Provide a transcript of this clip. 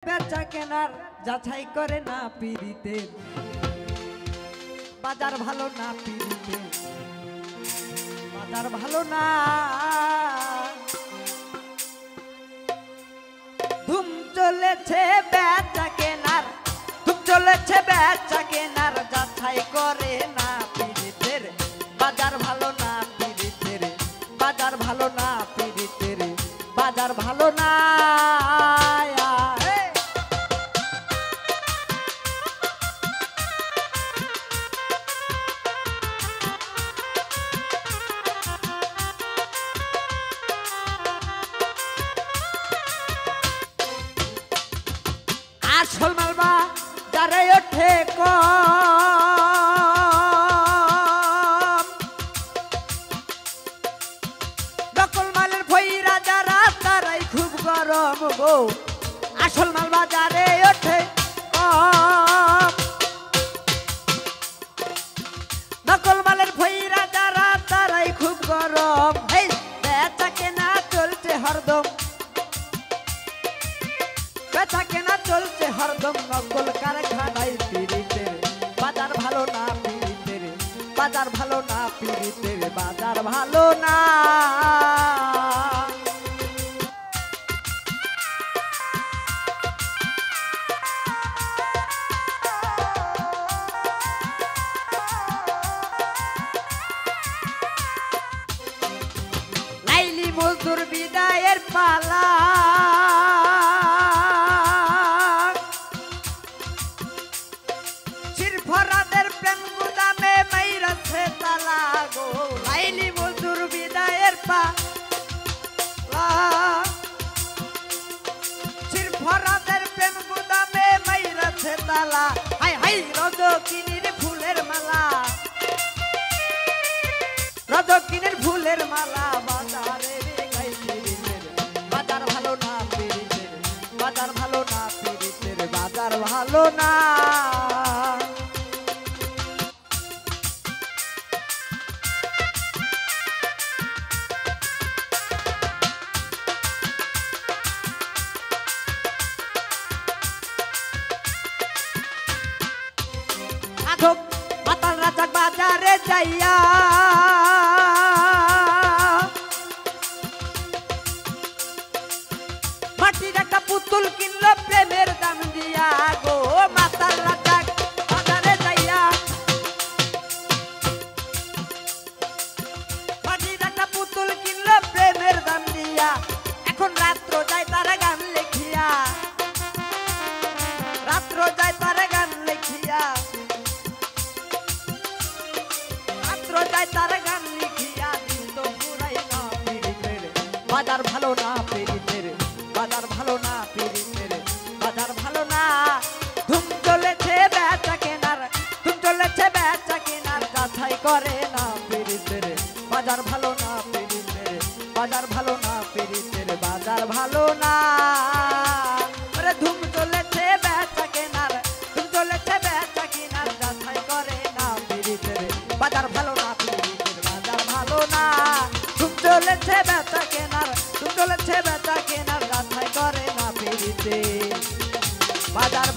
বেচা কেনার যাচাই করে না পিরিতে, বাজার ভালো না পিরিতে, বাজার ভালো না। ধুম চলেছে বেচা কেনার, ধুম চলেছে বেচা কেনার যাচাই করে না পিরিতের, বাজার ভালো না পিরিতের, বাজার ভালো না পিরিতের, বাজার ভালো না। আসল মালবা যারে ওঠে কম, নকল মালের ভৈরা যারা তারাই খুব গরম গো। আসল মালবা যারে ওঠে কম, নকল মালের ভৈরা যারা তারাই খুব গরম। এই বেচা কেনা চলছে হরদম, বেচা কেনা চলছে হরদম নকল কারখানায় পিরিতের, বাজার ভালো না পিরিতের, বাজার ভালো না পিরিতের, বাজার ভালো না। লাইলি মজদুর বিদায়ের পালা, ফরাদের প্রেম গুদামে মাইরাছে তালা গো। লাইলি মজদুর বিদায়ের পালা, ফরাদের প্রেম গুদামে মাইরাছে তালা। হাই হাই রজকিনীর ফুলের মালা, রজকিনীর ফুলের মালা বাজারে রেগাই পিরিতের, বাজার ভালো না পিরিতের, বাজার ভালো না পিরিতের, বাজার ভালো না। মাতাল রাজা বাজারে যাইয়া, মাটির একটা পুতুল কিনলো প্রেমের দাম দিয়া গো। মাতাল রাজা বাজারে যাইয়া, মাটির একটা পুতুল কিনলো প্রেমের দাম দিয়া। এখন রাত্র যায় তারা গান লেখিয়া, রাত্র যায় তারা গান লেখিয়া, তার গান লিখিয়া দিন তো পুরাই না পিরিতের, বাজার ভালো না পিরিতের, বাজার ভালো না পিরিতের, বাজার ভালো না। ধুম চলেছে বেচা কেনার, ধুম চলেছে বেচা কেনার যাচাই করে না পিরিতের, বাজার ভালো না পিরিতের, বাজার ভালো না পিরিতের, বাজার ভালো না। আরে ধুম চলেছে বেচা কেনার, ধুম চলেছে বেচা কেনার যাচাই করে না পিরিতের, বাজার ভালো না পিরিতের, বাজার ভালো না। ধুম চলেছে বেচা কেনার, ধুম চলেছে বেচা কেনার যাচাই করে না পিরিতের, বাজার